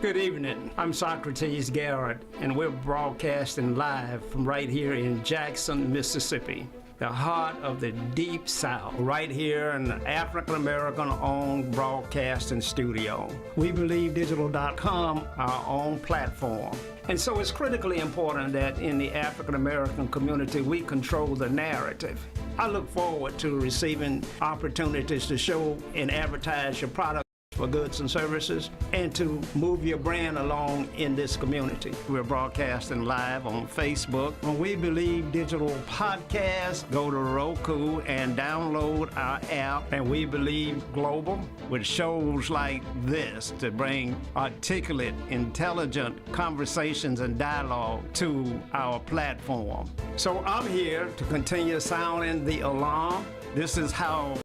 Good evening. I'm Socrates, Garrett, and we're broadcasting live from right here in Jackson, Mississippi, the heart of the Deep South, right here in the African-American-owned broadcasting studio. We believe digital.com, our own platform. And so it's critically important that in the African-American community, we control the narrative. I look forward to receiving opportunities to show and advertise your product for goods and services, and to move your brand along in this community. We're broadcasting live on Facebook. When We Believe Digital Podcast, go to Roku and download our app, and We Believe Global, with shows like this to bring articulate, intelligent conversations and dialogue to our platform. So I'm here to continue sounding the alarm. This is how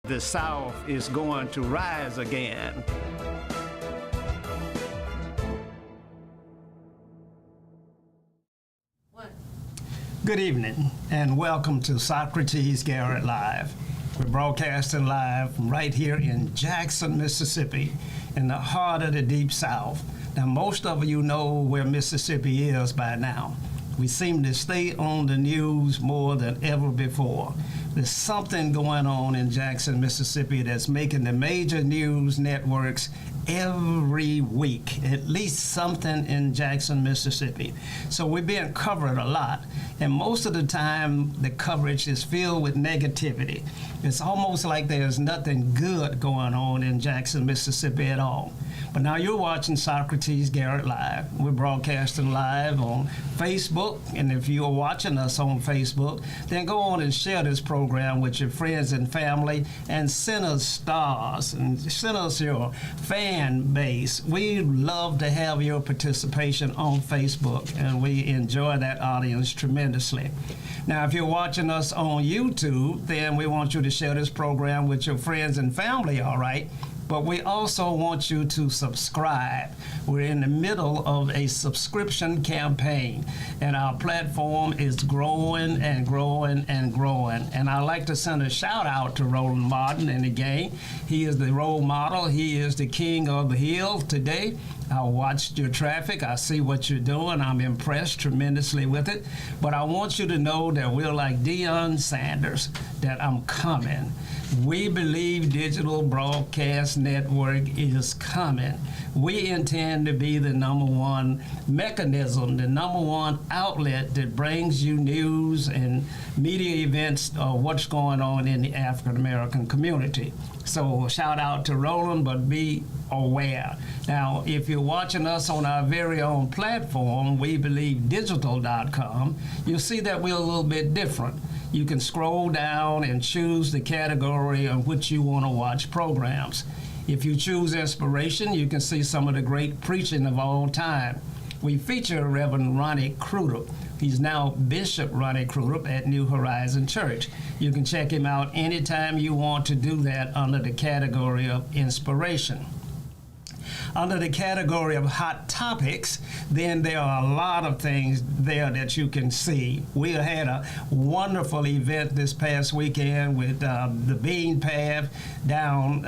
the South is going to rise again. Good evening, and welcome to Socrates Garrett Live. We're broadcasting live from right here in Jackson, Mississippi, in the heart of the Deep South. Now, most of you know where Mississippi is by now. We seem to stay on the news more than ever before. There's something going on in Jackson, Mississippi that's making the major news networks every week, at least something in Jackson, Mississippi. So we're being covered a lot, and most of the time the coverage is filled with negativity. It's almost like there's nothing good going on in Jackson, Mississippi at all. But now you're watching Socrates Garrett Live. We're broadcasting live on Facebook, and if you're watching us on Facebook, then go on and share this program with your friends and family, and send us stars, and send us your fan base. We love to have your participation on Facebook, and we enjoy that audience tremendously. Now, if you're watching us on YouTube, then we want you to share this program with your friends and family, all right? But we also want you to subscribe. We're in the middle of a subscription campaign, and our platform is growing and growing and growing. And I'd like to send a shout out to Roland Martin and the gang. He is the role model. He is the king of the hill today. I watched your traffic. I see what you're doing. I'm impressed tremendously with it. But I want you to know that we're like Deion Sanders, that I'm coming. We Believe Digital Broadcast Network is coming. We intend to be the #1 mechanism, the #1 outlet that brings you news and media events of what's going on in the African American community. So shout out to Roland, but be aware. Now, if you're watching us on our very own platform, WeBelieveDigital.com, you'll see that we're a little bit different. You can scroll down and choose the category on which you want to watch programs. If you choose inspiration, you can see some of the great preaching of all time. We feature Reverend Ronnie Crudup. He's now Bishop Ronnie Crudup at New Horizon Church. You can check him out anytime you want to do that under the category of inspiration. Under the category of hot topics, then there are a lot of things there that you can see. We had a wonderful event this past weekend with the Bean Path down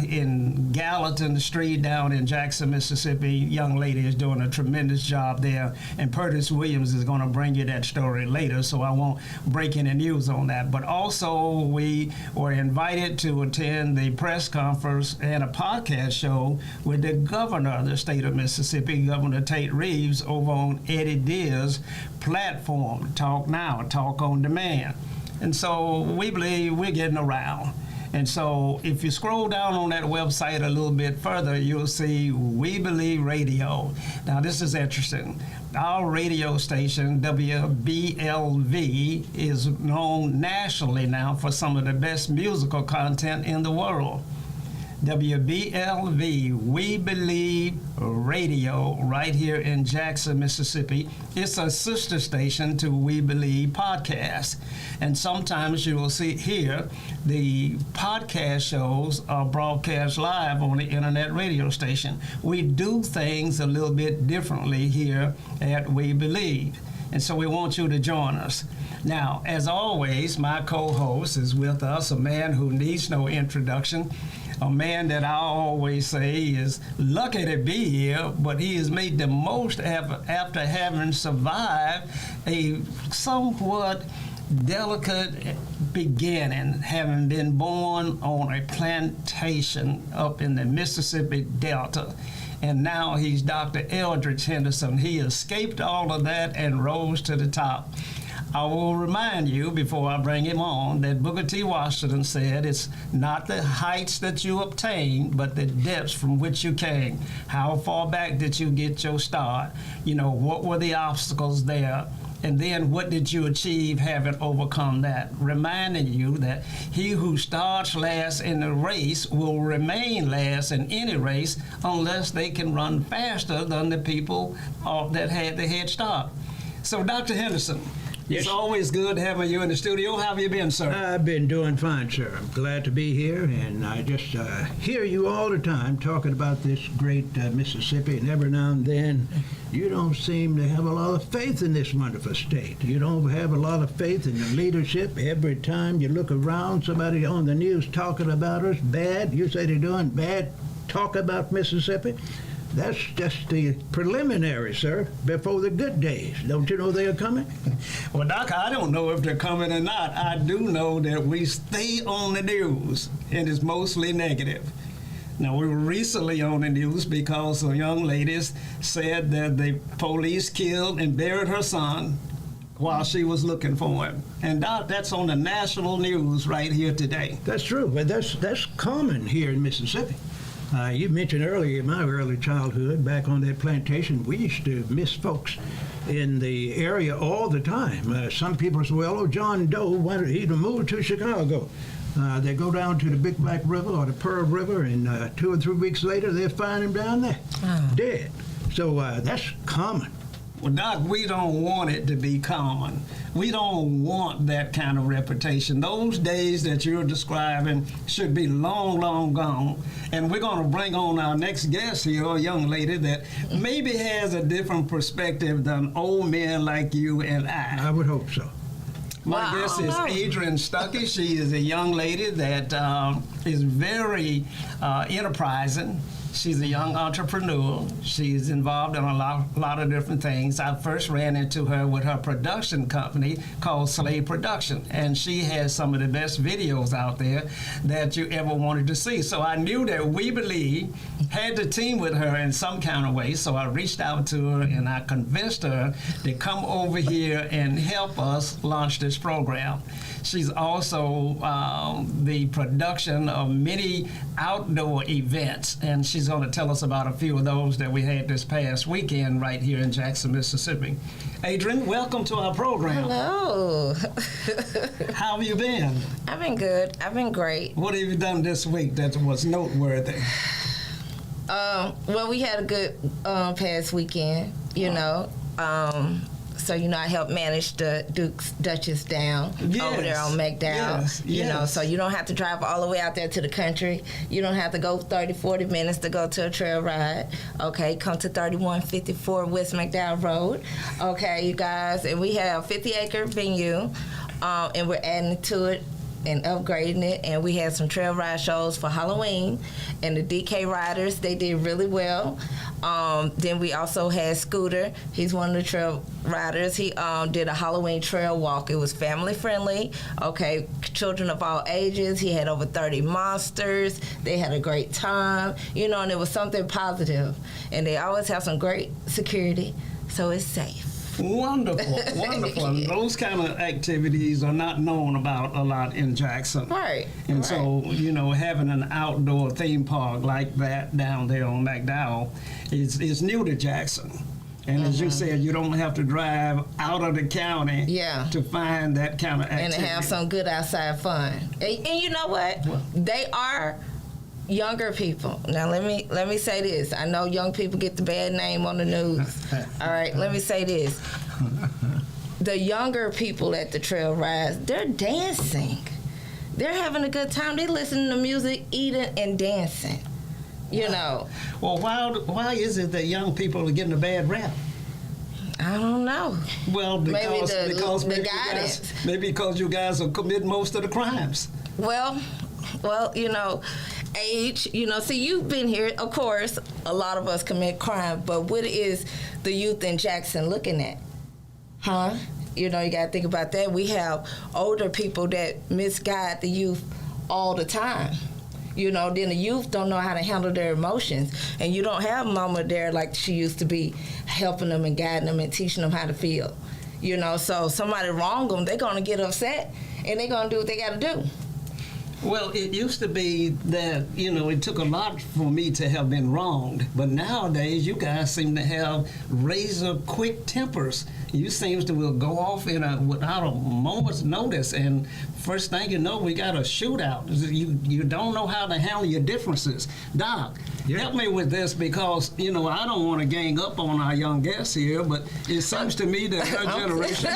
in Gallatin Street down in Jackson, Mississippi. Young lady is doing a tremendous job there, and Curtis Williams is going to bring you that story later, so I won't break any news on that. But also, we were invited to attend the press conference and a podcast show with the governor of the state of Mississippi, Governor Tate Reeves, over on Eddie Deer's platform, Talk Now, Talk on Demand. And so we believe we're getting around. And so if you scroll down on that website a little bit further, you'll see We Believe Radio. Now, this is interesting. Our radio station, WBLV, is known nationally now for some of the best musical content in the world. WBLV, We Believe Radio, right here in Jackson, Mississippi. It's a sister station to We Believe Podcast. And sometimes you will see here the podcast shows are broadcast live on the internet radio station. We do things a little bit differently here at We Believe. And so we want you to join us. Now, as always, my co-host is with us, a man who needs no introduction. a man that I always say is lucky to be here, but he has made the most after having survived a somewhat delicate beginning, having been born on a plantation up in the Mississippi Delta. And now he's Dr. Eldridge Henderson. He escaped all of that and rose to the top. I will remind you, before I bring him on, that Booker T. Washington said, it's not the heights that you obtain, but the depths from which you came. How far back did you get your start? You know, what were the obstacles there? And then what did you achieve having overcome that? Reminding you that he who starts last in the race will remain last in any race unless they can run faster than the people that had the head start. So, Dr. Henderson, yes. It's always good having you in the studio. How have you been, sir? I've been doing fine, sir. I'm glad to be here, and I just hear you all the time talking about this great Mississippi, and every now and then you don't seem to have a lot of faith in this wonderful state. You don't have a lot of faith in the leadership. Every time you look around, somebody on the news talking about us bad, you say they're doing bad, talk about Mississippi. That's just the preliminary, sir, before the good days. Don't you know they are coming? Well, Doc, I don't know if they're coming or not. I do know that we stay on the news, and it's mostly negative. Now, we were recently on the news because a young lady said that the police killed and buried her son while she was looking for him. And Doc, that's on the national news right here today. That's true, but that's common here in Mississippi. You mentioned earlier, in my early childhood, back on that plantation, we used to miss folks in the area all the time. Some people say, well, oh, John Doe, he moved to Chicago. They go down to the Big Black River or the Pearl River, and 2 or 3 weeks later, they'll find him down there, dead. So that's common. Well, Doc, we don't want it to be common. We don't want that kind of reputation. Those days that you're describing should be long, long gone. And we're going to bring on our next guest here, a young lady that maybe has a different perspective than old men like you and I. I would hope so. My guest is Adrienne Stuckey. She is a young lady that is very enterprising. She's a young entrepreneur. She's involved in a lot of different things. I first ran into her with her production company called Slave Production, and she has some of the best videos out there that you ever wanted to see. So I knew that We Believe had to team with her in some kind of way, so I reached out to her and I convinced her to come over here and help us launch this program. She's also the production of many outdoor events, and she's going to tell us about a few of those that we had this past weekend right here in Jackson, Mississippi. Adrienne, welcome to our program. Hello. How have you been? I've been good. I've been great. What have you done this week that was noteworthy? Well, we had a good past weekend, you know. So, you know, I helped manage the Duchess down over there on McDowell. You know, so you don't have to drive all the way out there to the country. You don't have to go 30, 40 minutes to go to a trail ride. Okay, come to 3154 West McDowell Road. Okay, you guys, and we have a 50-acre venue, and we're adding to it and upgrading it, and we had some trail ride shows for Halloween, and the DK riders, they did really well. Then we also had Scooter. He's one of the trail riders. He did a Halloween trail walk. It was family friendly. Okay, children of all ages. He had over 30 monsters. They had a great time, you know, and it was something positive. And they always have some great security, so it's safe. Wonderful, wonderful. And those kind of activities are not known about a lot in Jackson. Right. And so, you know, having an outdoor theme park like that down there on McDowell is new to Jackson. And as you said, you don't have to drive out of the county to find that kind of activity. And to have some good outside fun. And you know what? They are younger people. Now let me say this. I know young people get the bad name on the news. All right, let me say this. The younger people at the trail rides, they're dancing. They're having a good time. They listening to music, eating, and dancing. You know. Well, why is it that young people are getting a bad rap? I don't know. Well, because maybe because you guys are committing most of the crimes. Well, you know, age, see, you've been here. Of course, a lot of us commit crime, but what is the youth in Jackson looking at? Huh? You got to think about that. We have older people that misguide the youth all the time. Then the youth don't know how to handle their emotions. And you don't have mama there like she used to be, helping them and guiding them and teaching them how to feel. So somebody wrong them, they're going to get upset and they're going to do what they got to do. Well, it used to be that, it took a lot for me to have been wronged. But nowadays, you guys seem to have razor quick tempers. You seem to will go off without a moment's notice. And first thing you know, we got a shootout. You don't know how to handle your differences. Doc, help me with this because, I don't want to gang up on our young guests here, but it seems to me that her generation...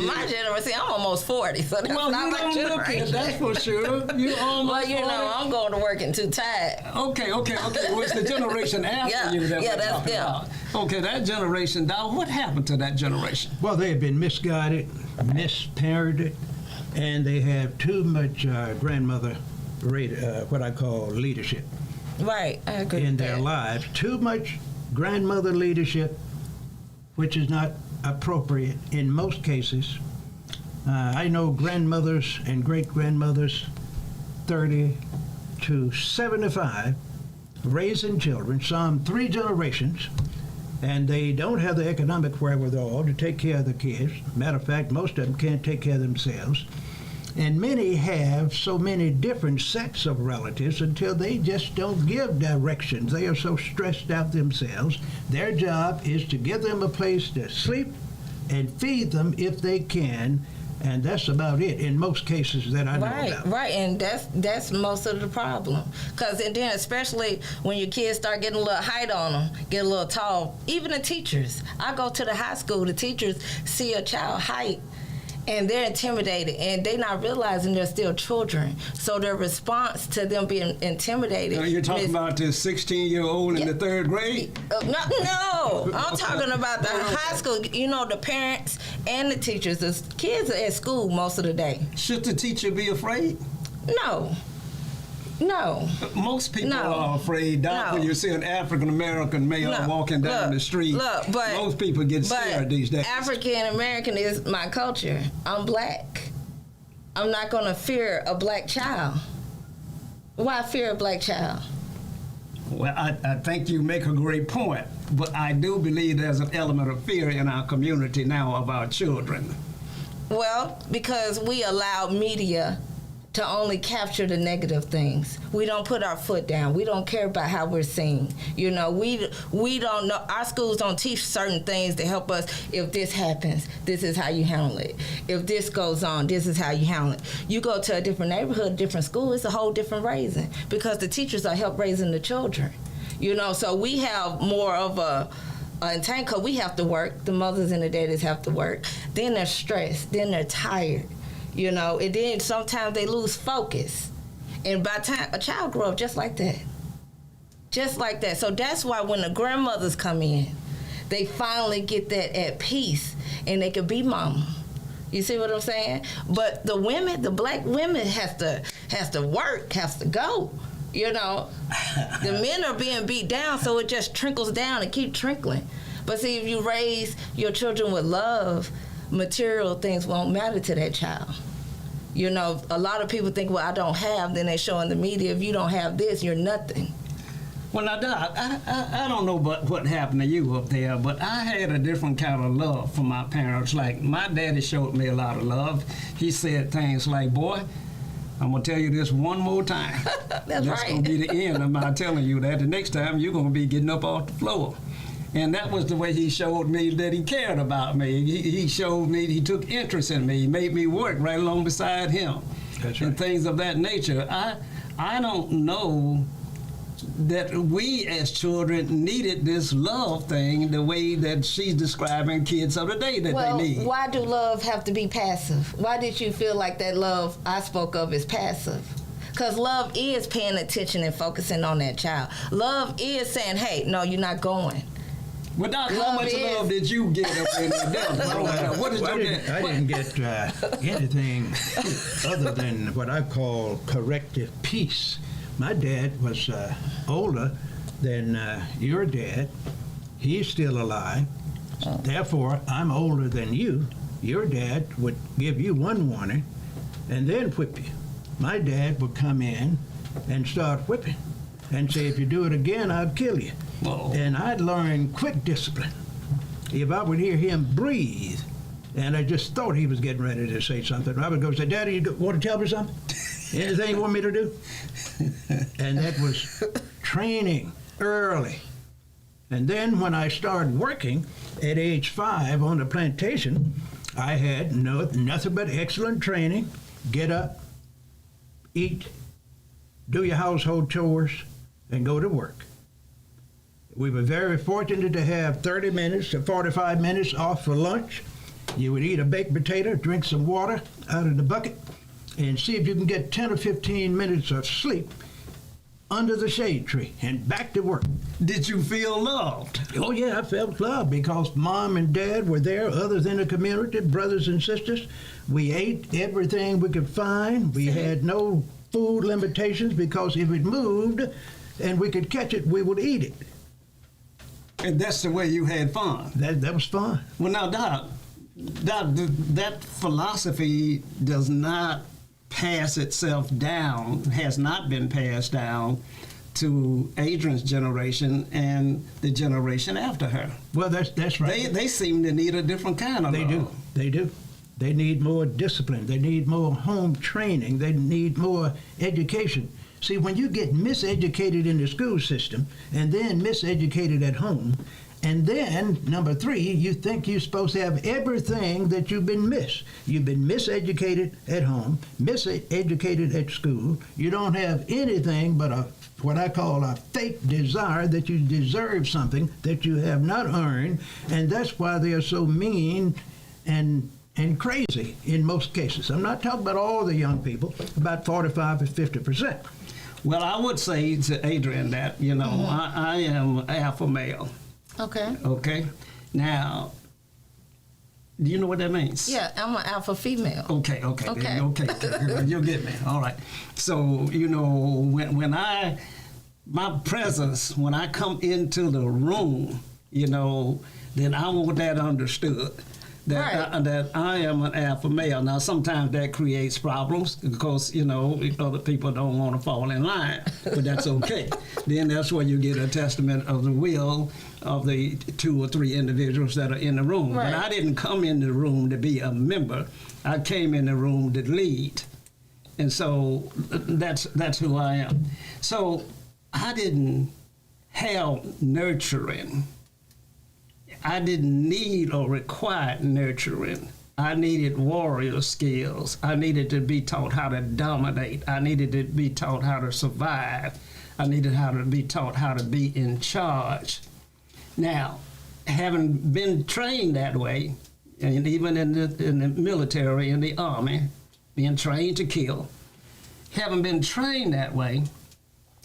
My generation, I'm almost 40, so that's not my generation. Look it, that's for sure. You almost 40. I'm going to work and too tired. Okay. Well, it's the generation after you that we're talking about. Okay, that generation, Doc, what happened to that generation? Well, they have been misguided, misparented, and they have too much what I call leadership. Right, I agree in with their that. lives. Too much grandmother leadership, which is not appropriate in most cases. I know grandmothers and great-grandmothers 30 to 75 raising children, some 3 generations, and they don't have the economic wherewithal to take care of the kids. Matter of fact, most of them can't take care of themselves. And many have so many different sets of relatives until they just don't give directions. They are so stressed out themselves. Their job is to give them a place to sleep and feed them if they can. And that's about it in most cases that I know about. Right, and that's most of the problem. Because then especially when your kids start getting a little height on them, get a little tall, even the teachers. I go to the high school, the teachers see a child height, and they're intimidated, and they're not realizing they're still children. So their response to them being intimidated... You're talking about the 16-year-old in the 3rd grade? No, I'm talking about the high school. The parents and the teachers. The kids are at school most of the day. Should the teacher be afraid? No. Most people are afraid, Doc, when you see an African-American male walking down the street. Most people get scared these days. African-American is my culture. I'm black. I'm not going to fear a black child. Why fear a black child? Well, I think you make a great point, but I do believe there's an element of fear in our community now of our children. Well, because we allow media to only capture the negative things. We don't put our foot down. We don't care about how we're seen. We don't know. Our schools don't teach certain things to help us. If this happens, this is how you handle it. If this goes on, this is how you handle it. You go to a different neighborhood, different school, it's a whole different raising because the teachers are help raising the children. So we have more of a intent because we have to work. The mothers and the daddies have to work. Then they're stressed. Then they're tired. And then sometimes they lose focus. And by the time a child grows up just like that. So that's why when the grandmothers come in, they finally get that at peace and they can be mama. You see what I'm saying? But the women, the black women has to work, has to go. The men are being beat down, so it just trickles down and keep trickling. But see, if you raise your children with love, material things won't matter to that child. A lot of people think, well, I don't have, then they show in the media, if you don't have this, you're nothing. Well, now, Doc, I don't know what happened to you up there, but I had a different kind of love for my parents. Like, my daddy showed me a lot of love. He said things like, boy, I'm going to tell you this one more time. That's right. going to be the end of my telling you that. The next time, you're going to be getting up off the floor. And that was the way he showed me that he cared about me. He showed me he took interest in me. He made me work right along beside him. That's right. And things of that nature. I don't know that we as children needed this love thing the way that she's describing kids of the day that they need. Why do love have to be passive? Why did you feel like that love I spoke of is passive? Because love is paying attention and focusing on that child. Love is saying, hey, no, you're not going. Well, Doc, how much love did you get up in there? What did you get? I didn't get anything other than what I call corrective peace My dad was older than your dad. He's still alive. Therefore, I'm older than you. Your dad would give you one warning and then whip you. My dad would come in and start whipping and say, if you do it again, I'll kill you. Whoa. And I'd learn quick discipline. If I would hear him breathe, and I just thought he was getting ready to say something, I would go say, Daddy, you want to tell me something? Anything you want me to do? And that was training early. And then when I started working at age 5 on the plantation, I had nothing but excellent training. Get up, eat, do your household chores, and go to work. We were very fortunate to have 30 minutes to 45 minutes off for lunch. You would eat a baked potato, drink some water out of the bucket, and see if you can get 10 or 15 minutes of sleep under the shade tree and back to work. Did you feel loved? Oh yeah, I felt loved because Mom and Dad were there, others in the community, brothers and sisters. We ate everything we could find. We had no food limitations because if it moved and we could catch it, we would eat it. And that's the way you had fun. That was fun. Well, now, Doc, that philosophy does not pass itself down, has not been passed down to Adrian's generation and the generation after her. Well, that's right. They seem to need a different kind of love. They do. They need more discipline. They need more home training. They need more education. See, when you get miseducated in the school system and then miseducated at home, and then, number 3, you think you're supposed to have everything that you've been missed. You've been miseducated at home, miseducated at school. You don't have anything but what I call a fake desire that you deserve something that you have not earned, and that's why they are so mean and crazy in most cases. I'm not talking about all the young people, about 45 or 50%. Well, I would say to Adrian that, I am alpha male. Okay. Okay. Now, do you know what that means? Yeah, I'm an alpha female. Okay. Okay. You'll get me. All right. So, when my presence, when I come into the room, then I want that understood. That I am an alpha male. Now, sometimes that creates problems because, other people don't want to fall in line, but that's okay. Then that's where you get a testament of the will of the 2 or 3 individuals that are in the room. Right. But I didn't come in the room to be a member. I came in the room to lead. And so that's who I am. So I didn't have nurturing. I didn't need or require nurturing. I needed warrior skills. I needed to be taught how to dominate. I needed to be taught how to survive. I needed to be taught how to be in charge. Now, having been trained that way, and even in the military, in the army, being trained to kill, having been trained that way,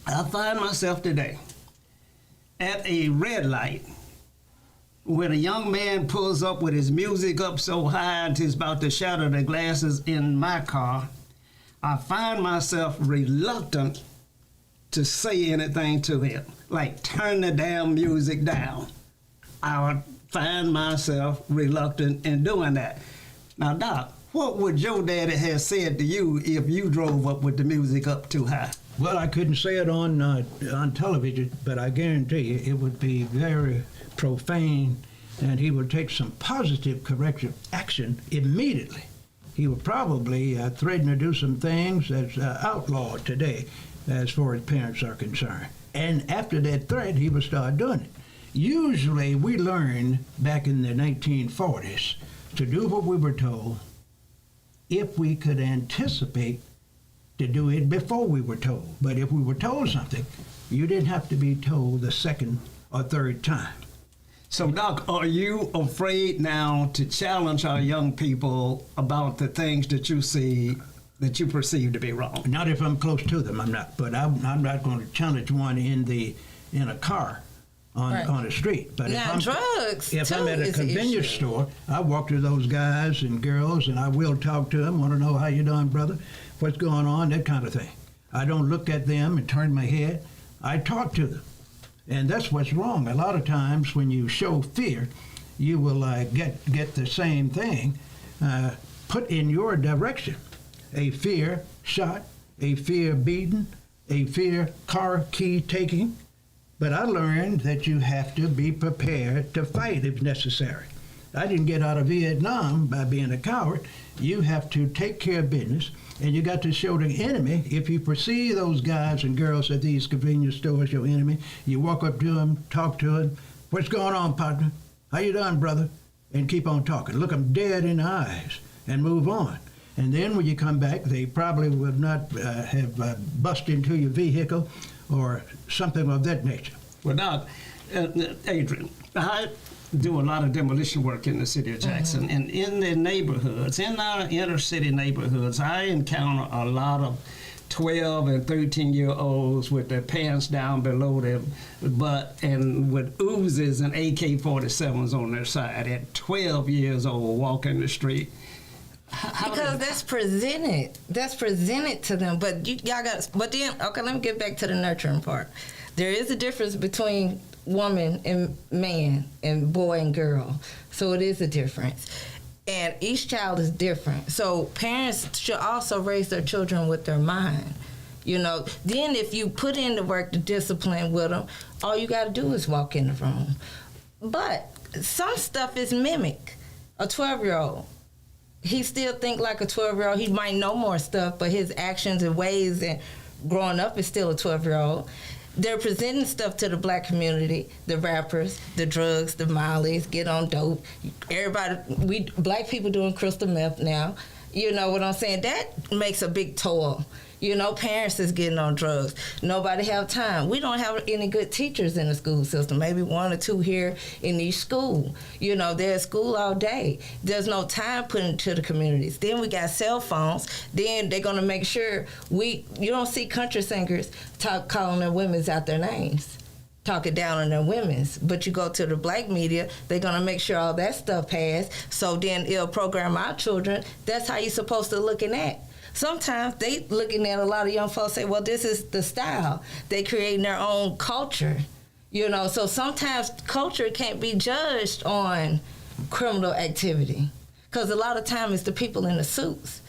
I find myself today at a red light when a young man pulls up with his music up so high until he's about to shatter the glasses in my car. I find myself reluctant to say anything to him, like turn the damn music down. I would find myself reluctant in doing that. Now, Doc, what would your daddy have said to you if you drove up with the music up too high? Well, I couldn't say it on television, but I guarantee you it would be very profane, and he would take some positive corrective action immediately. He would probably threaten to do some things that's outlawed today as far as parents are concerned. And after that threat, he would start doing it. Usually, we learned back in the 1940s to do what we were told if we could anticipate to do it before we were told. But if we were told something, you didn't have to be told the second or third time. So, Doc, are you afraid now to challenge our young people about the things that you see that you perceive to be wrong? Not if I'm close to them, I'm not. But I'm not going to challenge one in a car on the street. But now, drugs, if too, I'm at a is an convenience issue. store, I walk to those guys and girls, and I will talk to them. Want to know how you doing, brother? What's going on? That kind of thing. I don't look at them and turn my head. I talk to them. And that's what's wrong. A lot of times when you show fear, you will get the same thing put in your direction. A fear shot, a fear beating, a fear car key taking. But I learned that you have to be prepared to fight if necessary. I didn't get out of Vietnam by being a coward. You have to take care of business, and you got to show the enemy. If you perceive those guys and girls at these convenience stores your enemy, you walk up to them, talk to them. What's going on, partner? How you doing, brother? And keep on talking. Look them dead in the eyes and move on. And then when you come back, they probably will not have bust into your vehicle or something of that nature. Well, now, Adrian, I do a lot of demolition work in the city of Jackson, and in the neighborhoods, in our inner city neighborhoods, I encounter a lot of 12 and 13-year-olds with their pants down below their butt and with Uzis and AK-47s on their side at 12 years old walking the street. Because that's presented to them. But y'all got. But then, okay, let me get back to the nurturing part. There is a difference between woman and man and boy and girl. So it is a difference. And each child is different. So parents should also raise their children with their mind. You know, then if you put in the work, the discipline with them, all you got to do is walk in the room. But some stuff is mimic. A 12-year-old. He still think like a 12-year-old. He might know more stuff, but his actions and ways and growing up is still a 12-year-old. They're presenting stuff to the black community, the rappers, the drugs, the mollies, get on dope. Everybody, black people doing crystal meth now. You know what I'm saying? That makes a big toll. You know, parents is getting on drugs. Nobody have time. We don't have any good teachers in the school system. Maybe one or two here in each school. You know, they're at school all day. There's no time put into the communities. Then we got cell phones. Then they're going to make sure you don't see country singers calling their women's out their names, talking down on their women's. But you go to the black media, they're going to make sure all that stuff pass. So then it'll program our children. That's how you're supposed to look and act. Sometimes they looking at a lot of young folks say, well, this is the style. They creating their own culture, you know. So sometimes culture can't be judged on criminal activity because a lot of times it's the people in the suits,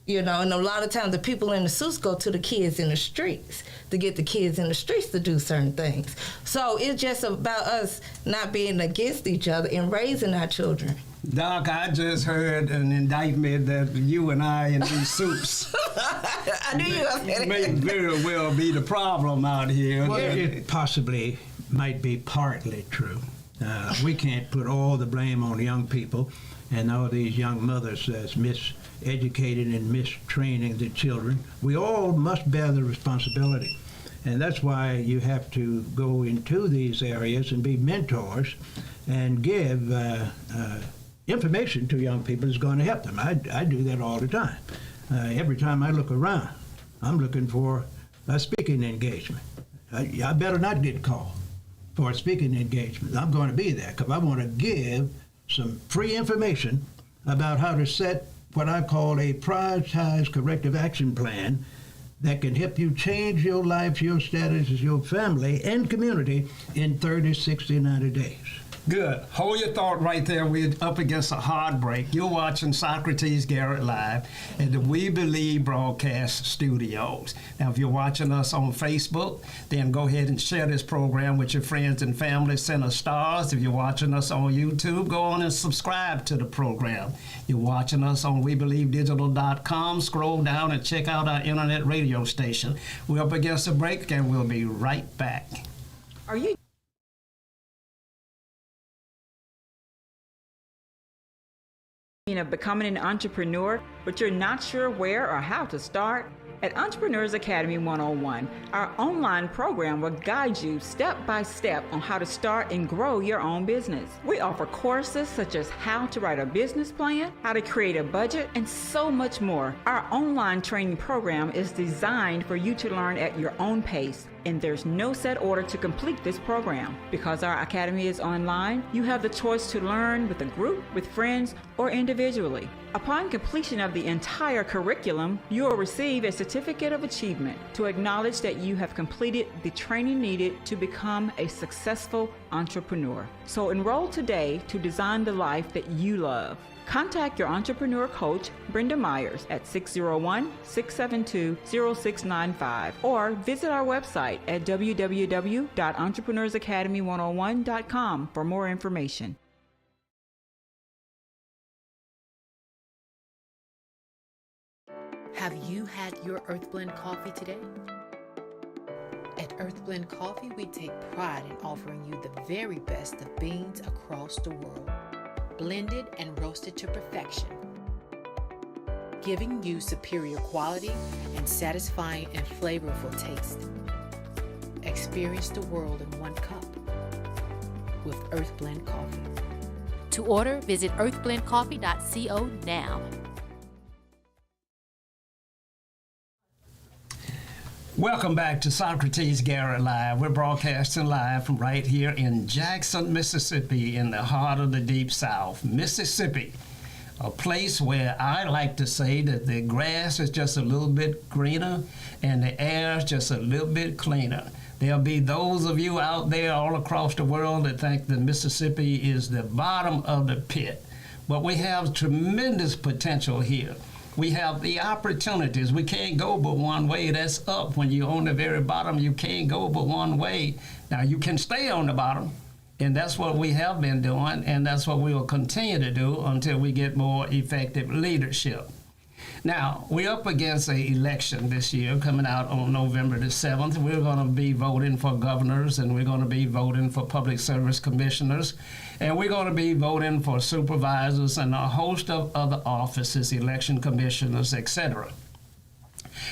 you know, and a lot of times the people in the suits go to the kids in the streets to get the kids in the streets to do certain things. So it's just about us not being against each other and raising our children. Doc, I just heard an indictment that you and I in these suits I knew you were going to say may very well be the problem out here. Well, it possibly might be partly true. We can't put all the blame on young people and all these young mothers that's miseducated and mistraining the children. We all must bear the responsibility. And that's why you have to go into these areas and be mentors and give information to young people is going to help them. I do that all the time. Every time I look around, I'm looking for a speaking engagement. I better not get called for a speaking engagement. I'm going to be there because I want to give some free information about how to set what I call a prioritized corrective action plan that can help you change your life, your status, your family, and community in 30, 60, 90 days. Good. Hold your thought right there. We're up against a hard break. You're watching Socrates Garrett Live at the We Believe Broadcast Studios. Now, if you're watching us on Facebook, then go ahead and share this program with your friends and family. Send us stars. If you're watching us on YouTube, go on and subscribe to the program. You're watching us on WeBelieveDigital.com. Scroll down and check out our internet radio station. We're up against a break, and we'll be right back. Are you of becoming an entrepreneur, but you're not sure where or how to start? At Entrepreneurs Academy 101, our online program will guide you step by step on how to start and grow your own business. We offer courses such as how to write a business plan, how to create a budget, and so much more. Our online training program is designed for you to learn at your own pace. and there's no set order to complete this program. Because our academy is online, you have the choice to learn with a group, with friends, or individually. Upon completion of the entire curriculum, you will receive a certificate of achievement to acknowledge that you have completed the training needed to become a successful entrepreneur. So enroll today to design the life that you love. Contact your entrepreneur coach, Brenda Myers, at 601-672-0695 or visit our website at www.entrepreneursacademy101.com for more information. Have you had your Earth Blend coffee today? At Earth Blend Coffee, we take pride in offering you the very best of beans across the world, blended and roasted to perfection, giving you superior quality and satisfying and flavorful taste. Experience the world in one cup with Earth Blend Coffee. To order, visit earthblendcoffee.co now. Welcome back to Socrates Garrett Live. We're broadcasting live from right here in Jackson, Mississippi, in the heart of the Deep South. Mississippi, a place where I like to say that the grass is just a little bit greener and the air is just a little bit cleaner. There'll be those of you out there all across the world that think that Mississippi is the bottom of the pit. But we have tremendous potential here. We have the opportunities. We can't go but one way. That's up. When you're on the very bottom, you can't go but one way. Now, you can stay on the bottom, and that's what we have been doing, and that's what we will continue to do until we get more effective leadership. Now, we're up against an election this year coming out on November the 7th. We're going to be voting for governors, and we're going to be voting for public service commissioners, and we're going to be voting for supervisors and a host of other offices, election commissioners, etc.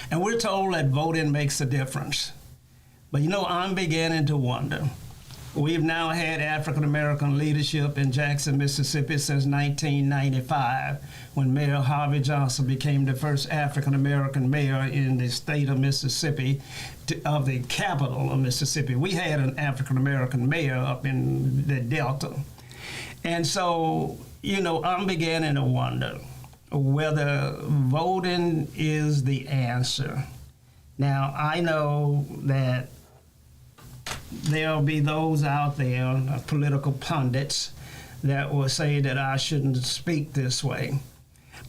And we're told that voting makes a difference. But you know, I'm beginning to wonder. We've now had African-American leadership in Jackson, Mississippi since 1995, when Mayor Harvey Johnson became the first African-American mayor in the state of Mississippi, of the capital of Mississippi. We had an African-American mayor up in the Delta. And so, you know, I'm beginning to wonder whether voting is the answer. Now, I know that there'll be those out there, political pundits, that will say that I shouldn't speak this way.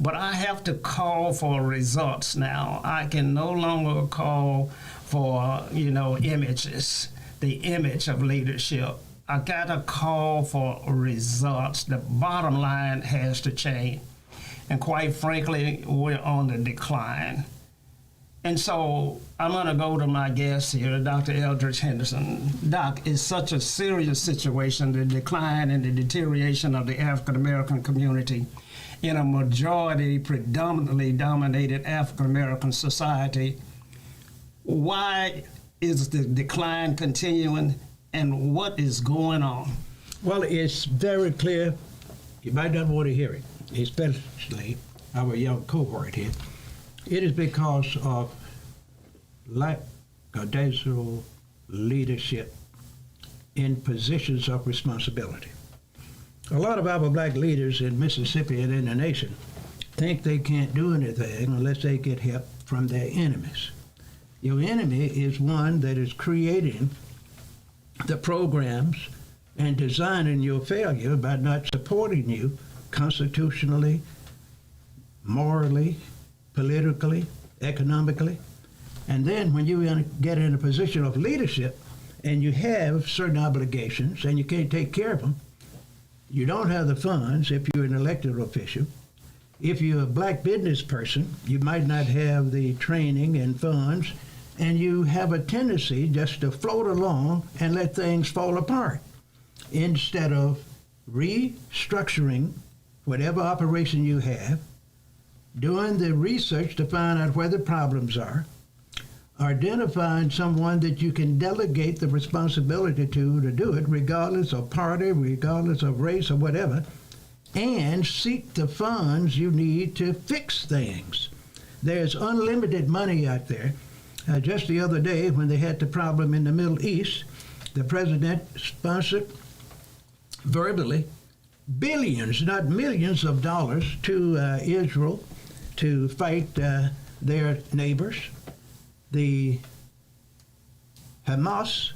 But I have to call for results now. I can no longer call for, you know, images, the image of leadership. I got to call for results. The bottom line has to change. And quite frankly, we're on the decline. And so I'm going to go to my guest here, Dr. Eldridge Henderson. Doc, it's such a serious situation, the decline and the deterioration of the African-American community in a majority, predominantly dominated African-American society. Why is the decline continuing, and what is going on? Well, it's very clear. You might not want to hear it, especially our young cohort here. It is because of lackadaisical leadership in positions of responsibility. A lot of our black leaders in Mississippi and in the nation think they can't do anything unless they get help from their enemies. Your enemy is one that is creating the programs and designing your failure by not supporting you constitutionally, morally, politically, economically. And then when you get in a position of leadership and you have certain obligations and you can't take care of them, you don't have the funds if you're an elected official. If you're a black business person, you might not have the training and funds, and you have a tendency just to float along and let things fall apart instead of restructuring whatever operation you have, doing the research to find out where the problems are, identifying someone that you can delegate the responsibility to do it, regardless of party, regardless of race or whatever, and seek the funds you need to fix things. There's unlimited money out there. Just the other day, when they had the problem in the Middle East, the president sponsored verbally billions, not millions of dollars to Israel to fight their neighbors. The Hamas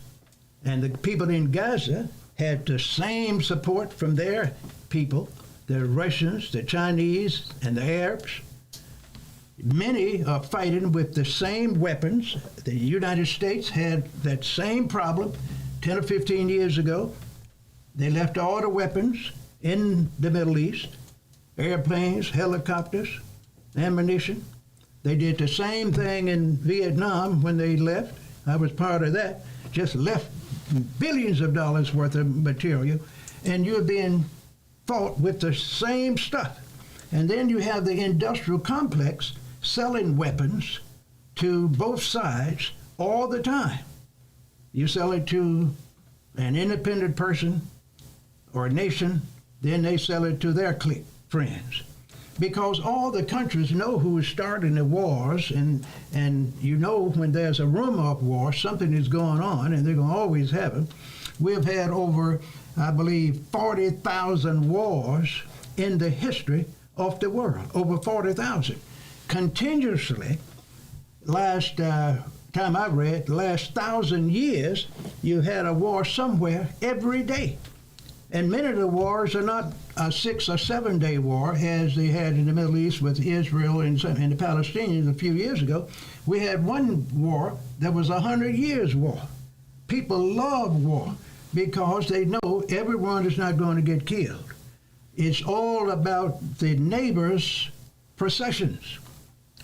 and the people in Gaza had the same support from their people, the Russians, the Chinese, and the Arabs. Many are fighting with the same weapons. The United States had that same problem 10 or 15 years ago. They left all the weapons in the Middle East, airplanes, helicopters, ammunition. They did the same thing in Vietnam when they left. I was part of that. Just left billions of dollars worth of material, and you're being fought with the same stuff. And then you have the industrial complex selling weapons to both sides all the time. You sell it to an independent person or a nation, then they sell it to their clique friends. Because all the countries know who is starting the wars, and you know when there's a rumor of war, something is going on, and they're going to always have it. We've had over, I believe, 40,000 wars in the history of the world, over 40,000. Continuously, last time I read, the last 1,000 years, you had a war somewhere every day. And many of the wars are not a 6 or 7 day war as they had in the Middle East with Israel and the Palestinians a few years ago. We had one war that was 100 years war. People love war because they know everyone is not going to get killed. It's all about the neighbors' possessions.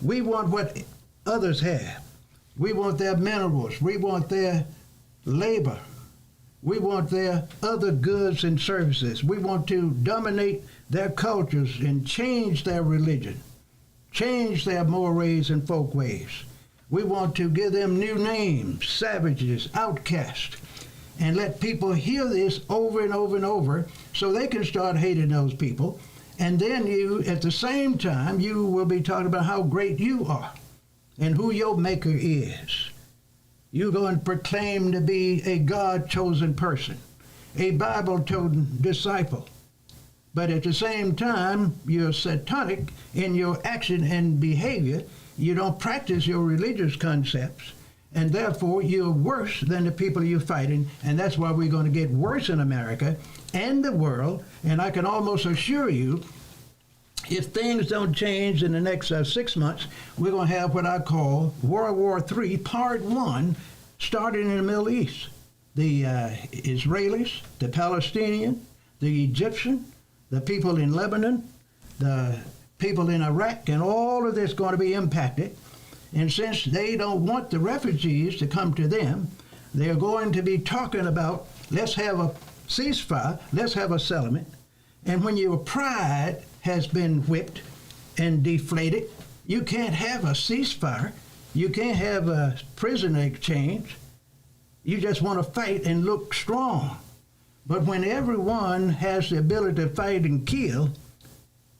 We want what others have. We want their minerals. We want their labor. We want their other goods and services. We want to dominate their cultures and change their religion, change their mores and folkways. We want to give them new names, savages, outcasts, and let people hear this over and over and over so they can start hating those people. And then you, at the same time, you will be talking about how great you are and who your maker is. You're going to proclaim to be a God-chosen person, a Bible-chosen disciple. But at the same time, you're satanic in your action and behavior. You don't practice your religious concepts, and therefore you're worse than the people you're fighting, and that's why we're going to get worse in America and the world. And I can almost assure you, if things don't change in the next 6 months, we're going to have what I call World War III, Part 1, starting in the Middle East. The Israelis, the Palestinians, the Egyptians, the people in Lebanon, the people in Iraq, and all of this going to be impacted. And since they don't want the refugees to come to them, they're going to be talking about, let's have a ceasefire, let's have a settlement. And when your pride has been whipped and deflated, you can't have a ceasefire. You can't have a prisoner exchange. You just want to fight and look strong. But when everyone has the ability to fight and kill,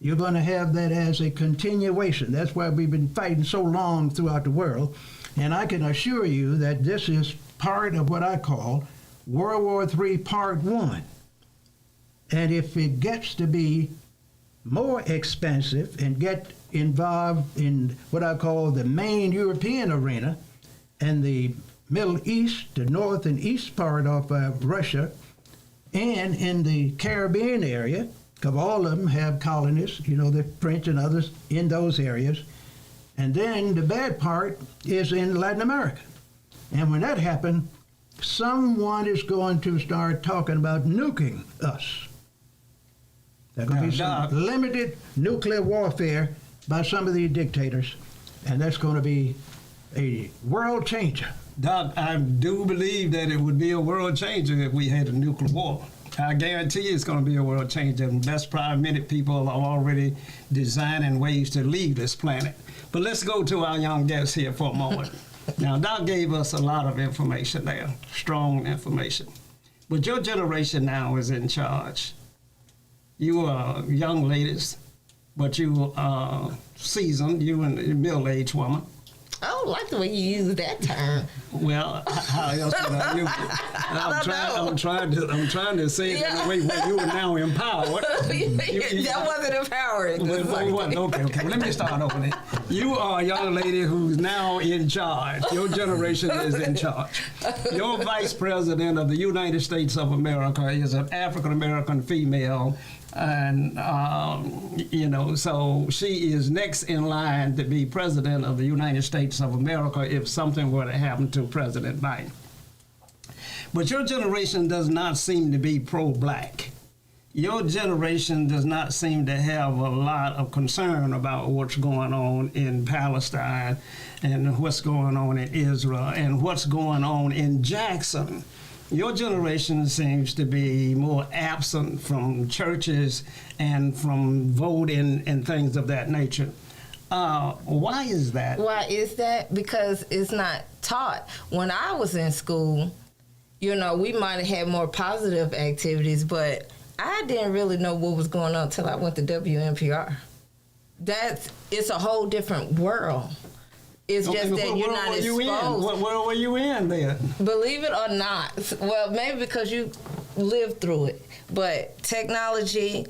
you're going to have that as a continuation. That's why we've been fighting so long throughout the world. And I can assure you that this is part of what I call World War III Part 1. And if it gets to be more expensive and get involved in what I call the main European arena and the Middle East, the north and east part of Russia, and in the Caribbean area, because all of them have colonies, you know, the French and others in those areas. And then the bad part is in Latin America. And when that happens, someone is going to start talking about nuking us. There's going to be some limited nuclear warfare by some of these dictators, and that's going to be a world changer. Doc, I do believe that it would be a world changer if we had a nuclear war. I guarantee you it's going to be a world changer, and that's probably many people are already designing ways to leave this planet. But let's go to our young guest here for a moment. Now, Doc gave us a lot of information there, strong information. But your generation now is in charge. You are young ladies, but you are seasoned, you and a middle-aged woman. Oh, don't like the way you use that term. Well, how else would I use it? I'm trying to say it in a way where you are now empowered. That wasn't empowering. Okay. Let me start over there. You are a young lady who's now in charge. Your generation is in charge. Your vice president of the United States of America is an African American female. And, so she is next in line to be president of the United States of America if something were to happen to President Biden. But your generation does not seem to be pro-black. Your generation does not seem to have a lot of concern about what's going on in Palestine and what's going on in Israel and what's going on in Jackson. Your generation seems to be more absent from churches and from voting and things of that nature. Why is that? Why is that? Because it's not taught. When I was in school, we might have had more positive activities, but I didn't really know what was going on until I went to WNPR. It's a whole different world. It's just that you're not exposed. What world were you in then? Believe it or not. Well, maybe because you lived through it. But technology,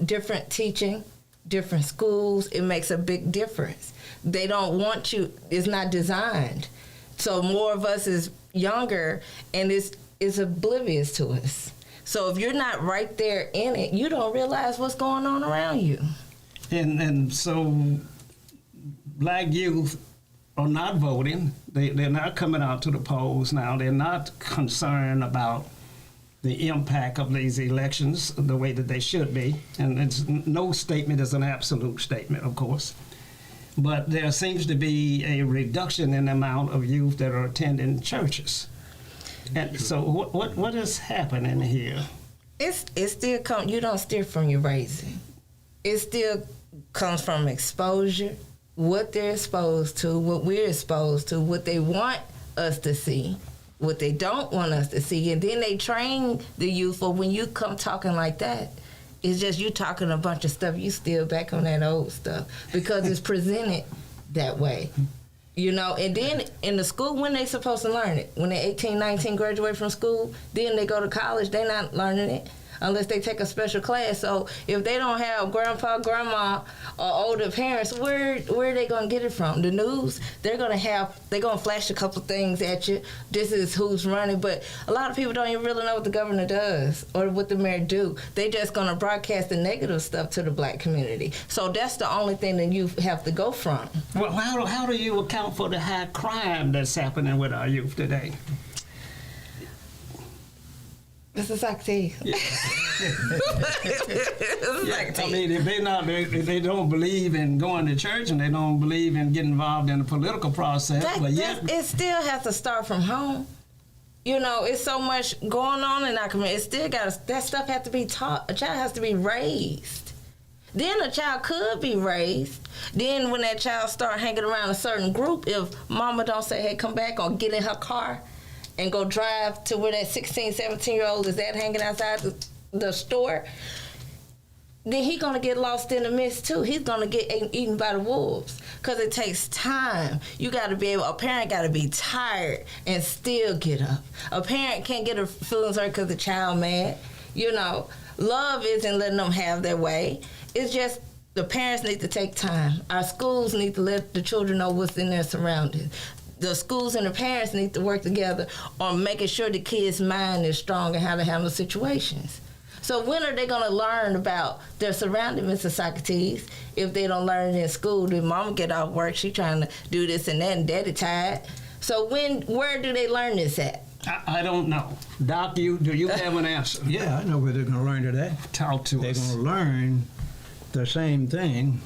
different teaching, different schools, it makes a big difference. They don't want you, it's not designed. So more of us is younger and it's oblivious to us. So if you're not right there in it, you don't realize what's going on around you. And so black youth are not voting. They're not coming out to the polls now. They're not concerned about the impact of these elections the way that they should be. And no statement is an absolute statement, of course. But there seems to be a reduction in the amount of youth that are attending churches. And so what is happening here? It still comes, you don't steer from your raising. It still comes from exposure, what they're exposed to, what we're exposed to, what they want us to see, what they don't want us to see. And then they train the youth for when you come talking like that, it's just you talking a bunch of stuff, you still back on that old stuff because it's presented that way. And then in the school, when they supposed to learn it? When they're 18, 19, graduate from school, then they go to college, they're not learning it unless they take a special class. So if they don't have grandpa, grandma, or older parents, where are they going to get it from? The news, they're going to flash a couple things at you. This is who's running. But a lot of people don't even really know what the governor does or what the mayor do. They just going to broadcast the negative stuff to the black community. So that's the only thing that you have to go from. Well, how do you account for the high crime that's happening with our youth today? This is Socrates. Yeah. I mean, if they don't believe in going to church and they don't believe in getting involved in the political process, it still has to start from home. It's so much going on in our community. That stuff has to be taught. A child has to be raised. Then a child could be raised. Then when that child start hanging around a certain group, if mama don't say, hey, come back or get in her car and go drive to where that 16, 17-year-old is at hanging outside the store, then he's going to get lost in the mist too. He's going to get eaten by the wolves because it takes time. A parent got to be tired and still get up. A parent can't get her feelings hurt because the child mad. Love isn't letting them have their way. It's just the parents need to take time. Our schools need to let the children know what's in their surroundings. The schools and the parents need to work together on making sure the kids' mind is strong and how to handle situations. So when are they going to learn about their surrounding, Mr. Socrates? If they don't learn it in school, then mama get off work, she trying to do this and that, and daddy tired. So where do they learn this at? I don't know. Doc, do you have an answer? Yeah, I know where they're going to learn today. Talk to us. They're going to learn the same thing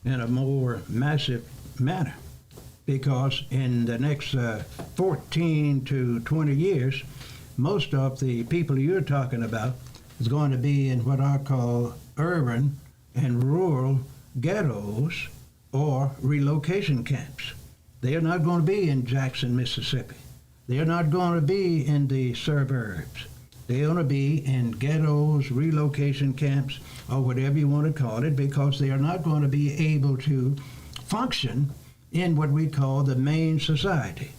in a more massive manner. Because in the next 14 to 20 years, most of the people you're talking about is going to be in what I call urban and rural ghettos or relocation camps. They are not going to be in Jackson, Mississippi. They are not going to be in the suburbs. They're going to be in ghettos, relocation camps, or whatever you want to call it, because they are not going to be able to function in what we call the main society.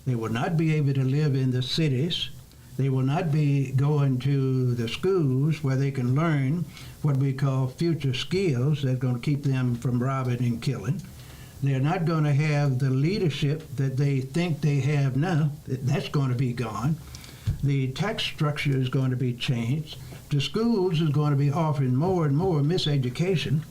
They will not be able to live in the cities. They will not be going to the schools where they can learn what we call future skills that are going to keep them from robbing and killing. They're not going to have the leadership that they think they have now. That's going to be gone. The tax structure is going to be changed. The schools is going to be offering more and more miseducation.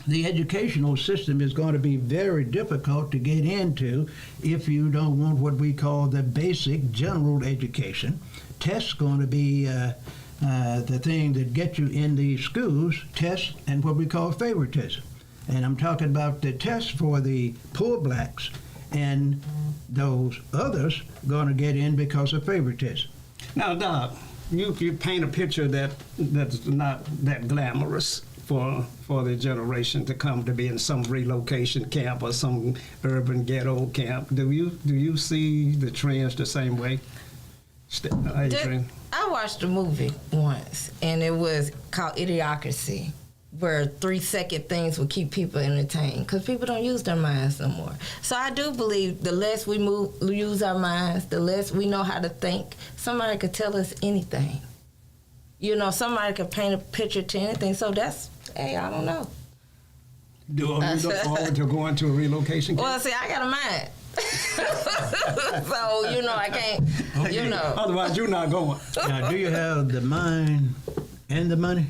The educational system is going to be very difficult to get into if you don't want what we call the basic general education. Tests going to be the thing that get you in these schools, tests and what we call favoritism. And I'm talking about the tests for the poor blacks, and those others going to get in because of favoritism. Now, Doc, you paint a picture that's not that glamorous for the generation to come to be in some relocation camp or some urban ghetto camp. Do you see the trends the same way, Adrian? I watched a movie once, and it was called Idiocracy, where 3-second things will keep people entertained because people don't use their minds no more. So I do believe the less we use our minds, the less we know how to think. Somebody could tell us anything. You know, somebody could paint a picture to anything. So that's, hey, I don't know. Do you look forward to going to a relocation camp? Well, see, I got a mind. So, you know, I can't, you know. Otherwise, you're not going. Now, do you have the mind and the money?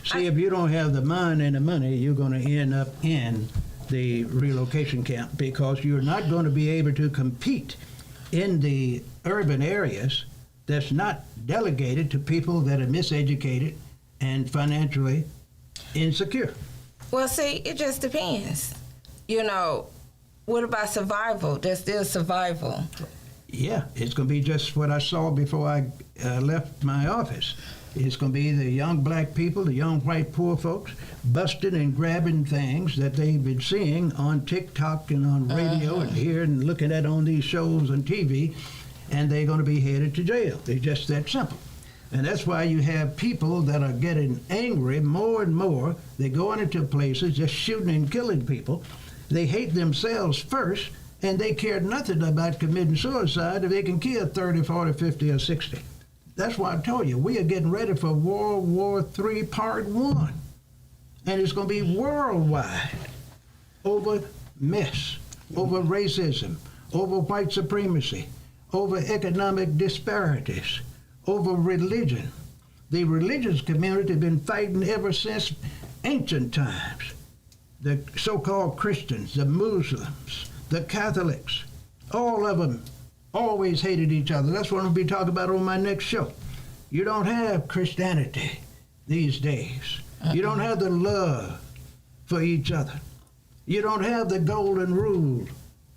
See, if you don't have the mind and the money, you're going to end up in the relocation camp because you're not going to be able to compete in the urban areas that's not delegated to people that are miseducated and financially insecure. Well, see, it just depends. You know, what about survival? There's still survival. Yeah, it's going to be just what I saw before I left my office. It's going to be the young black people, the young white poor folks, busting and grabbing things that they've been seeing on TikTok and on radio and hearing and looking at on these shows on TV, and they're going to be headed to jail. They're just that simple. And that's why you have people that are getting angry more and more. They're going into places just shooting and killing people. They hate themselves first, and they care nothing about committing suicide if they can kill 30, 40, 50, or 60. That's why I told you, we are getting ready for World War III Part 1. And it's going to be worldwide over mess, over racism, over white supremacy, over economic disparities, over religion. The religious community has been fighting ever since ancient times. The so-called Christians, the Muslims, the Catholics, all of them always hated each other. That's what I'm going to be talking about on my next show. You don't have Christianity these days. You don't have the love for each other. You don't have the golden rule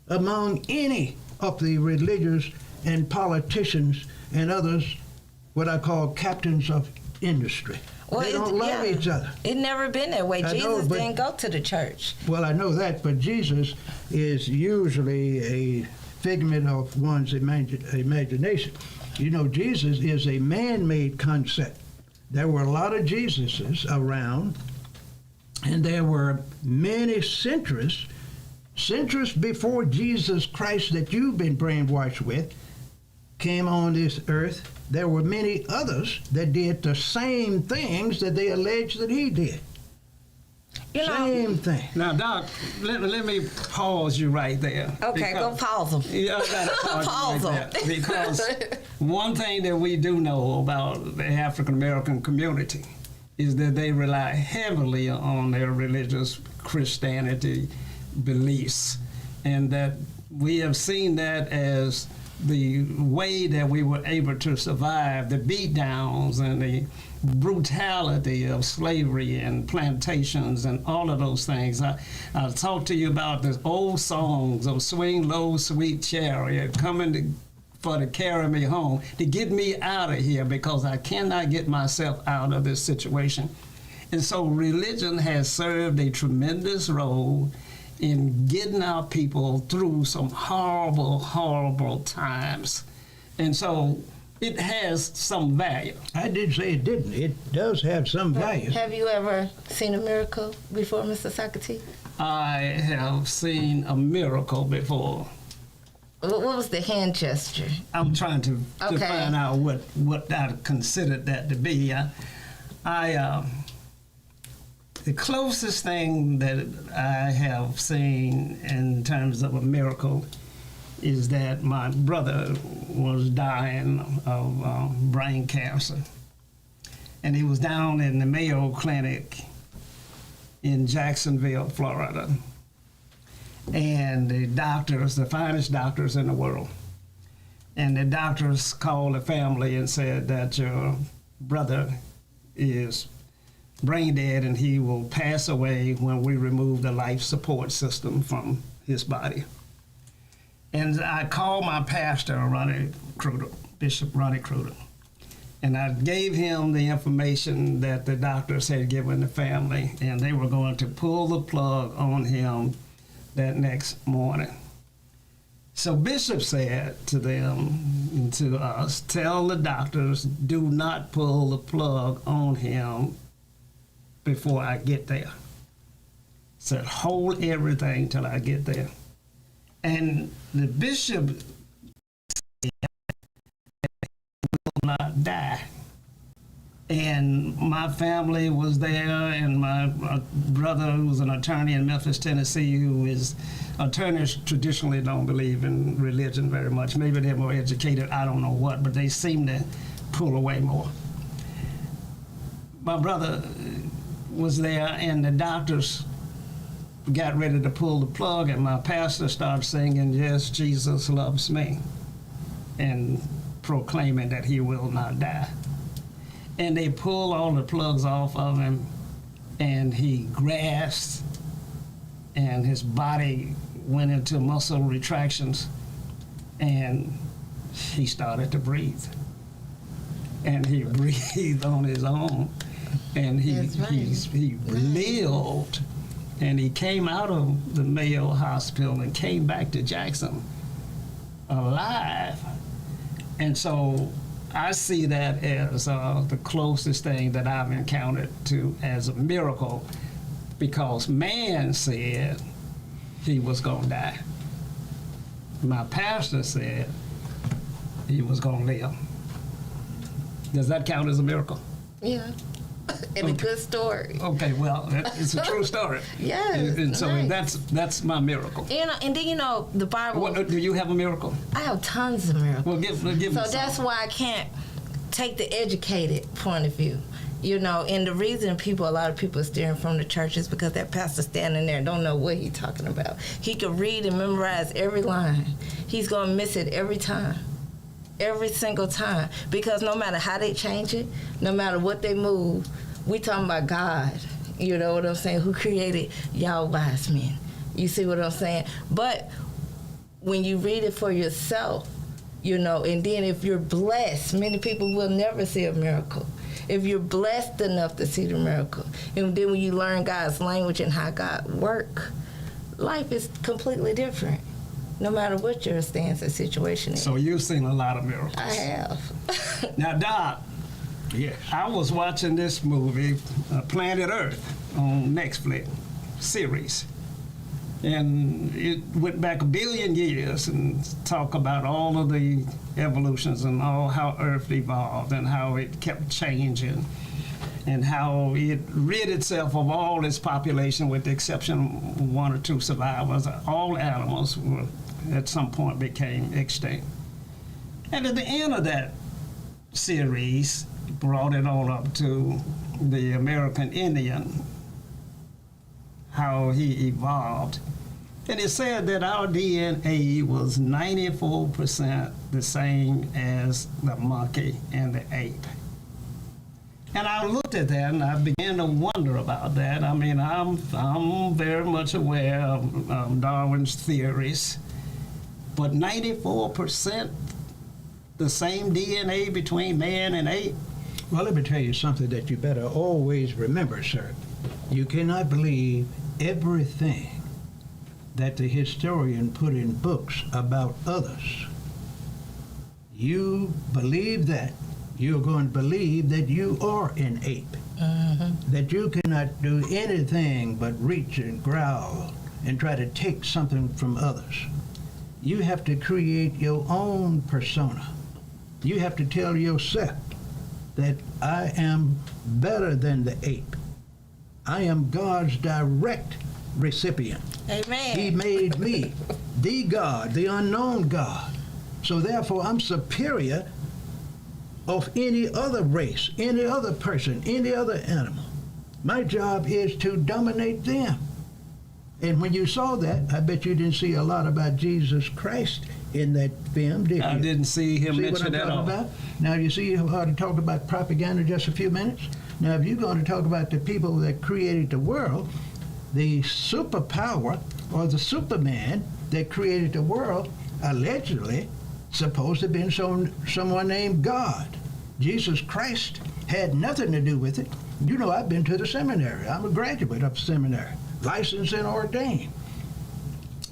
among any of the religious and politicians and others, what I call captains of industry. Well, they don't love each other. It never been that way. Jesus didn't go to the church. Well, I know that, but Jesus is usually a figment of one's imagination. You know, Jesus is a man-made concept. There were a lot of Jesuses around, and there were many centuries before Jesus Christ that you've been brainwashed with came on this earth. There were many others that did the same things that they alleged that he did. Same thing. Now, Doc, let me pause you right there. Okay, go pause them. Yeah, I got to pause you right them. there, because one thing that we do know about the African American community is that they rely heavily on their religious Christianity beliefs, and that we have seen that as the way that we were able to survive the beatdowns and the brutality of slavery and plantations and all of those things. I talked to you about the old songs of Swing Low, Sweet Chariot, coming to carry me home, to get me out of here because I cannot get myself out of this situation. And so religion has served a tremendous role in getting our people through some horrible, horrible times. And so it has some value. I did say it didn't. It does have some value. Have you ever seen a miracle before, Mr. Socrates? I have seen a miracle before. What was the hand gesture? I'm trying to Okay. find out what I considered that to be. The closest thing that I have seen in terms of a miracle is that my brother was dying of brain cancer. And he was down in the Mayo Clinic in Jacksonville, Florida. And the doctors, the finest doctors in the world, and the doctors called the family and said that your brother is brain dead and he will pass away when we remove the life support system from his body. And I called my pastor, Bishop Ronnie Cruder, and I gave him the information that the doctors had given the family, and they were going to pull the plug on him that next morning. So Bishop said to them, to us, tell the doctors, do not pull the plug on him before I get there. Said, hold everything till I get there. And the bishop said that he will not die. And my family was there, and my brother, who was an attorney in Memphis, Tennessee, attorneys traditionally don't believe in religion very much. Maybe they're more educated, I don't know what, but they seem to pull away more. My brother was there, and the doctors got ready to pull the plug, and my pastor started singing, yes, Jesus loves me, and proclaiming that he will not die. And they pulled all the plugs off of him, and he grasped, and his body went into muscle retractions, and he started to breathe. And he breathed on his own, and he lived, and he came out of the Mayo Hospital and came back to Jackson alive. And so I see that as the closest thing that I've encountered to as a miracle, because man said he was going to die. My pastor said he was going to live. Does that count as a miracle? Yeah. And a good story. Okay, well, it's a true story. Yes. And so nice. that's my miracle. And then the Bible. What, do you have a miracle? I have tons of miracles. Well, give me So some. that's why I can't take the educated point of view. And the reason a lot of people are steering from the church is because that pastor standing there don't know what he's talking about. He could read and memorize every line. He's going to miss it every time. Every single time. Because no matter how they change it, no matter what they move, we talking about God. You know what I'm saying? Who created y'all wise men. You see what I'm saying? But when you read it for yourself, and then if you're blessed, many people will never see a miracle. If you're blessed enough to see the miracle, and then when you learn God's language and how God works, life is completely different, no matter what your stance or situation is. So you've seen a lot of miracles. I have. Now, Doc, Yes. I was watching this movie, Planet Earth, on Netflix series. And it went back 1 billion years and talk about all of the evolutions and all how Earth evolved and how it kept changing and how it rid itself of all its population with the exception of 1 or 2 survivors. All animals at some point became extinct. And at the end of that series, brought it on up to the American Indian, how he evolved. And it said that our DNA was 94% the same as the monkey and the ape. And I looked at that and I began to wonder about that. I mean, I'm very much aware of Darwin's theories, but 94% the same DNA between man and ape? Well, let me tell you something that you better always remember, sir. You cannot believe everything that the historian put in books about others. You believe that, you're going to believe that you are an ape. that you cannot do anything but reach and growl and try to take something from others. You have to create your own persona. You have to tell yourself that I am better than the ape. I am God's direct recipient. Amen. He made me the God, the unknown God. So therefore, I'm superior of any other race, any other person, any other animal. My job is to dominate them. And when you saw that, I bet you didn't see a lot about Jesus Christ in that film, did you? I didn't see him mentioned at all. About? Now, you see how to talk about propaganda just a few minutes? Now, if you're going to talk about the people that created the world, the superpower or the Superman that created the world allegedly supposed to have been someone named God. Jesus Christ had nothing to do with it. You know, I've been to the seminary. I'm a graduate of seminary, licensed and ordained.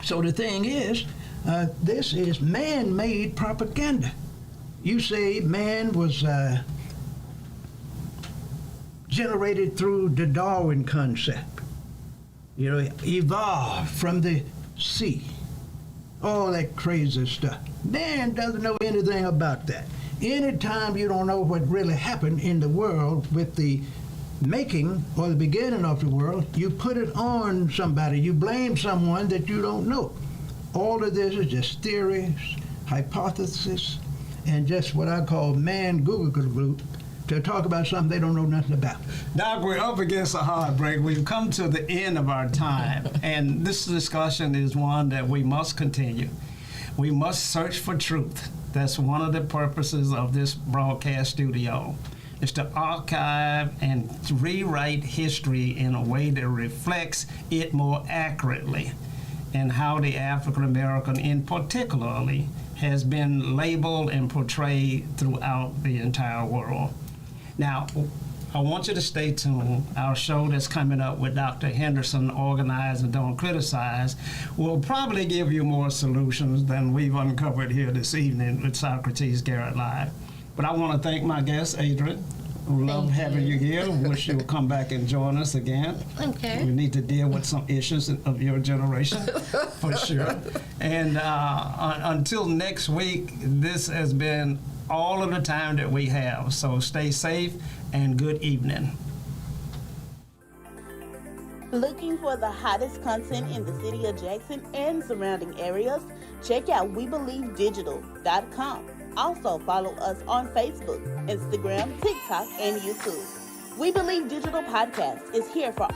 So the thing is, this is man-made propaganda. You say man was generated through the Darwin concept. You know, evolved from the sea. All that crazy stuff. Man doesn't know anything about that. Anytime you don't know what really happened in the world with the making or the beginning of the world, you put it on somebody. You blame someone that you don't know. All of this is just theories, hypothesis, and just what I call man Google group to talk about something they don't know nothing about. Doc, we're up against a hard break. We've come to the end of our time, and this discussion is one that we must continue. We must search for truth. That's one of the purposes of this broadcast studio, is to archive and rewrite history in a way that reflects it more accurately, and how the African American in particularly has been labeled and portrayed throughout the entire world. Now, I want you to stay tuned. Our show that's coming up with Dr. Henderson, Organize and Don't Criticize, will probably give you more solutions than we've uncovered here this evening with Socrates Garrett Live. But I want to thank my guest, Adrian. We love having you here. Wish you would come back and join us again. Okay. We need to deal with some issues of your generation, for sure. And until next week, this has been all of the time that we have. So stay safe and good evening. Looking for the hottest content in the city of Jackson and surrounding areas? Check out WeBelieveDigital.com. Also follow us on Facebook, Instagram, TikTok, and YouTube. We Believe Digital Podcast is here for